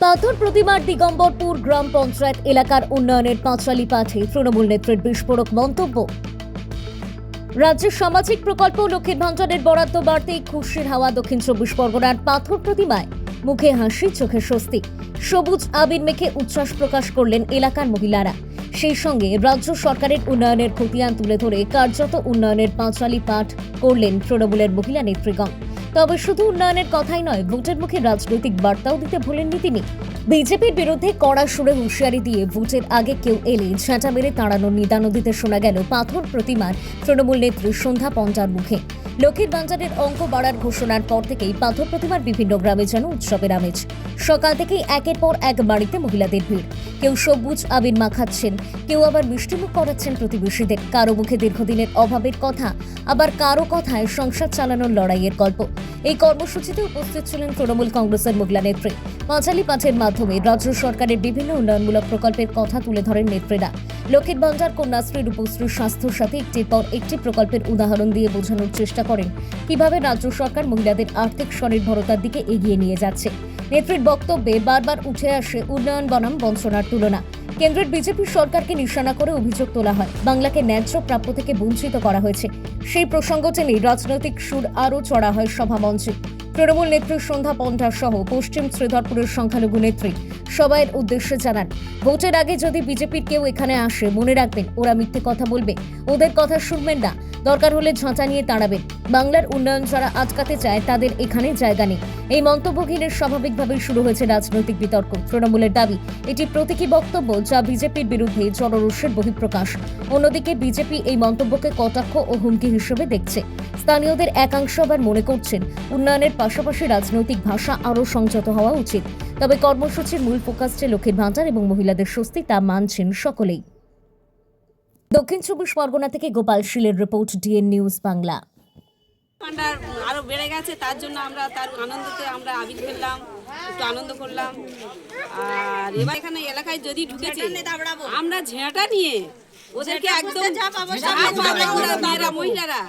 পাথর প্রতিমার দিগম্বরপুর গ্রাম পঞ্চায়েত এলাকার উন্নয়নের পাঁচালী পাঠে তৃণমূল নেত্রীর বিস্ফোরক মন্তব্য। রাজ্যের সামাজিক প্রকল্প লক্ষ্মীর ভাণ্ডারের বরাদ্দ বাড়তেই খুশির হাওয়া দক্ষিণ চব্বিশ পরগনার পাথর প্রতিমায়। মুখে হাসি, চোখে স্বস্তি, সবুজ আবির মেখে উচ্ছ্বাস প্রকাশ করলেন এলাকার মহিলারা। সেই সঙ্গে রাজ্য সরকারের উন্নয়নের খতিয়ান তুলে ধরে কার্যত উন্নয়নের পাঁচালী পাঠ করলেন তৃণমূলের মহিলা নেতৃগণ। তবে শুধু উন্নয়নের কথাই নয়, ভোটের মুখে রাজনৈতিক বার্তাও দিতে ভোলেননি তিনি। বিজেপির বিরুদ্ধে কড়া সুরে হুঁশিয়ারি দিয়ে ভোটের আগে কেউ এলে ঝাঁটা মেরে তাড়ানোর নিদানও দিতে শোনা গেল পাথর প্রতিমার তৃণমূল নেত্রী সন্ধ্যা পন্ডার মুখে। লক্ষ্মীর ভাণ্ডারের অঙ্ক বাড়ার ঘোষণার পর থেকেই পাথর প্রতিমার বিভিন্ন গ্রামে যেন উৎসবের আমেজ। সকাল থেকেই একের পর এক বাড়িতে মহিলাদের ভিড়। কেউ সবুজ আবির মাখাচ্ছেন, কেউ আবার মিষ্টিমুখ করাচ্ছেন প্রতিবেশীদের। কারো মুখে দীর্ঘদিনের অভাবের কথা, আবার কারো কথায় সংসার চালানোর লড়াইয়ের গল্প। এই কর্মসূচিতে উপস্থিত ছিলেন তৃণমূল কংগ্রেসের মহিলা নেত্রী। পাঁচালী পাঠের মাধ্যমে রাজ্য সরকারের বিভিন্ন উন্নয়নমূলক প্রকল্পের কথা তুলে ধরেন নেত্রীরা। লক্ষ্মীর ভাণ্ডার, কন্যাশ্রী, রূপশ্রী, স্বাস্থ্যর সাথে একটির পর একটি প্রকল্পের উদাহরণ দিয়ে বোঝানোর চেষ্টা করেন কিভাবে রাজ্য সরকার মহিলাদের আর্থিক স্বনির্ভরতার দিকে এগিয়ে নিয়ে যাচ্ছে। নেত্রীর বক্তব্যে বারবার উঠে আসে উন্নয়ন বনাম বঞ্চনার তুলনা। কেন্দ্রের বিজেপি সরকারকে নিশানা করে অভিযোগ তোলা হয় বাংলাকে ন্যায্য প্রাপ্য থেকে বঞ্চিত করা হয়েছে। সেই প্রসঙ্গ টেনে রাজনৈতিক সুর আরও চড়া হয় সভামঞ্চে। তৃণমূল নেত্রী সন্ধ্যা পন্ডা সহ পশ্চিম শ্রীধরপুরের সংখ্যালঘু নেত্রী সবাইয়ের উদ্দেশ্যে জানান, ভোটের আগে যদি বিজেপির কেউ এখানে আসে, মনে রাখবেন ওরা মিথ্যে কথা বলবে, ওদের কথা শুনবেন না, দরকার হলে ঝাঁটা নিয়ে তাড়াবেন। বাংলার উন্নয়ন যারা আটকাতে চায় তাদের এখানে জায়গা নেই। এই মন্তব্য ঘিরে স্বাভাবিকভাবেই শুরু হয়েছে রাজনৈতিক বিতর্ক। তৃণমূলের দাবি এটি প্রতীকী বক্তব্য, যা বিজেপির বিরুদ্ধে জনরোষের বহিঃপ্রকাশ। অন্যদিকে বিজেপি এই মন্তব্যকে কটাক্ষ ও হুমকি হিসেবে দেখছে। স্থানীয়দের একাংশ আবার মনে করছেন উন্নয়নের পাশাপাশি রাজনৈতিক ভাষা আরও সংযত হওয়া উচিত। তবে কর্মসূচির মূল ফোকাস যে লক্ষ্মীর ভাণ্ডার এবং মহিলাদের স্বস্তি, তা মানছেন সকলেই। দক্ষিণ চব্বিশ পরগনা থেকে গোপাল শীলের রিপোর্ট, ডিএন নিউজ বাংলা। ভান্ডার আরো বেড়ে গেছে, তার জন্য আমরা তার আনন্দতে আমরা আবির খেললাম, একটু আনন্দ করলাম। আর এবার এখানে এলাকায় যদি ঢুকেছে আমরা ঝেঁটা নিয়ে ওদেরকে একদম মেয়েরা মহিলারা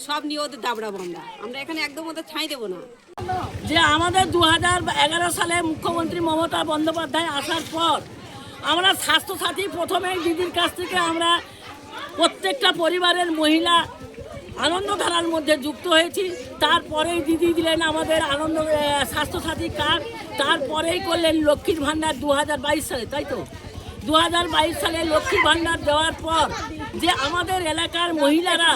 সব নিয়ে ওদের দাবড়াবো। আমরা এখানে একদম ওদের ঠাঁই দেবো না। যে আমাদের 2011 সালে মুখ্যমন্ত্রী মমতা বন্দ্যোপাধ্যায় আসার পর আমরা স্বাস্থ্যসাথী প্রথমেই দিদির কাছ থেকে আমরা প্রত্যেকটা পরিবারের মহিলা আনন্দধারার মধ্যে যুক্ত হয়েছি। তারপরেই দিদি দিলেন আমাদের স্বাস্থ্যসাথী কার্ড, তারপরেই করলেন লক্ষ্মীর ভাণ্ডার 2022 সালে, তাই তো 2022 সালে লক্ষ্মীর ভাণ্ডার দেওয়ার পর যে আমাদের এলাকার মহিলারা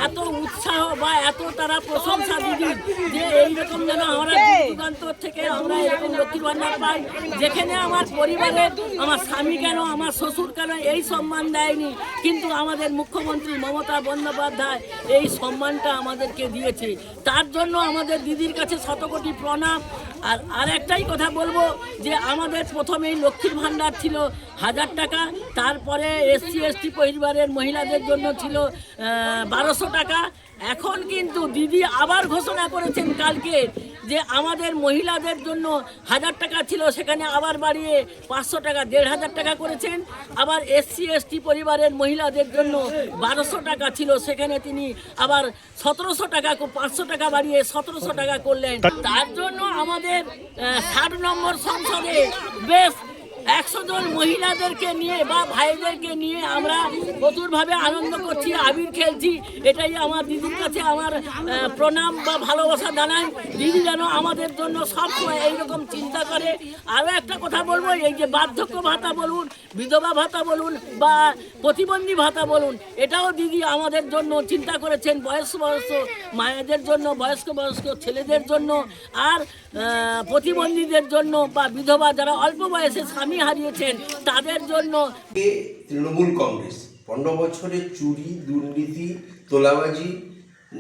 এত উৎসাহ বা এত তারা প্রশংসা দিদির, যে এইরকম যেন আমরা যুগান্তর থেকে আমরা এরকম লক্ষ্মীর ভাণ্ডার পাই, যেখানে আমার পরিবারের আমার স্বামী কেন, আমার শ্বশুর কেন এই সম্মান দেয়নি, কিন্তু আমাদের মুখ্যমন্ত্রী মমতা বন্দ্যোপাধ্যায় এই সম্মানটা আমাদেরকে দিয়েছে। তার জন্য আমাদের দিদির কাছে শতকোটি প্রণাম। আর একটাই কথা বলবো, যে আমাদের প্রথমেই লক্ষ্মীর ভাণ্ডার ছিল 1000 টাকা, তারপরে SC ST পরিবারের মহিলাদের জন্য ছিল 1200 টাকা। এখন কিন্তু দিদি আবার ঘোষণা করেছেন কালকে যে আমাদের মহিলাদের জন্য 1000 টাকা ছিল, সেখানে আবার বাড়িয়ে 500 টাকা, 1500 টাকা করেছেন। আবার SC ST পরিবারের মহিলাদের জন্য 1200 টাকা ছিল, সেখানে তিনি আবার 1700 টাকা, 500 টাকা বাড়িয়ে 1700 টাকা করলেন। তার জন্য আমাদের 60 নম্বর সংসদে বেশ 100 জন মহিলাদেরকে নিয়ে বা ভাইদেরকে নিয়ে আমরা প্রচুরভাবে আনন্দ করছি, আবির খেলছি। এটাই আমার দিদির কাছে আমার প্রণাম বা ভালোবাসা জানাই। দিদি যেন আমাদের জন্য সবসময় এইরকম চিন্তা করে। আরও একটা কথা বলবো, এই যে বার্ধক্য ভাতা বলুন, বিধবা ভাতা বলুন বা প্রতিবন্ধী ভাতা বলুন, এটাও দিদি আমাদের জন্য চিন্তা করেছেন, বয়স্ক মায়েদের জন্য, বয়স্ক ছেলেদের জন্য, আর প্রতিবন্ধীদের জন্য বা বিধবা যারা অল্প বয়সে স্বামী হারিয়েছেন তাদের জন্য। তৃণমূল কংগ্রেস 15 বছরের চুরি, দুর্নীতি, তোলাবাজি,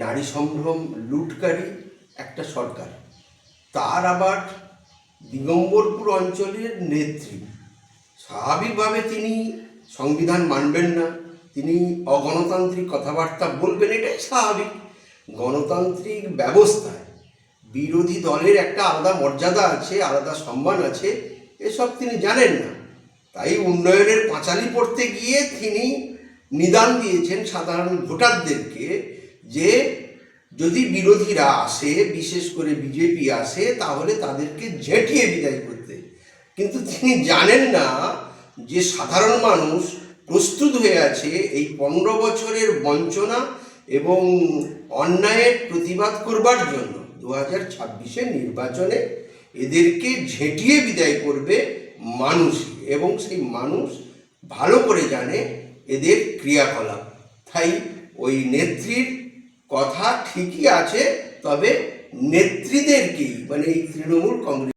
নারী সম্ভ্রম, লুটকারী একটা সরকার, তার আবার দিগম্বরপুর অঞ্চলের নেত্রী। স্বাভাবিকভাবে তিনি সংবিধান মানবেন না, তিনি অগণতান্ত্রিক কথাবার্তা বলবেন, এটাই স্বাভাবিক। গণতান্ত্রিক ব্যবস্থায় বিরোধী দলের একটা আলাদা মর্যাদা আছে, আলাদা সম্মান আছে, এসব তিনি জানেন না। তাই উন্নয়নের পাঁচালী পড়তে গিয়ে তিনি নিদান দিয়েছেন সাধারণ ভোটারদেরকে, যে যদি বিরোধীরা আসে, বিশেষ করে বিজেপি আসে, তাহলে তাদেরকে ঝেঁটিয়ে বিদায় করতে। কিন্তু তিনি জানেন না যে সাধারণ মানুষ প্রস্তুত হয়ে আছে এই 15 বছরের বঞ্চনা এবং অন্যায়ের প্রতিবাদ করবার জন্য 2026-এর নির্বাচনে এদেরকে ঝেঁটিয়ে বিদায় করবে মানুষই, এবং সেই মানুষ ভালো করে জানে এদের ক্রিয়াকলাপ। তাই ওই নেত্রীর কথা ঠিকই আছে, তবে নেত্রীদেরকেই মানে এই তৃণমূল কংগ্রেস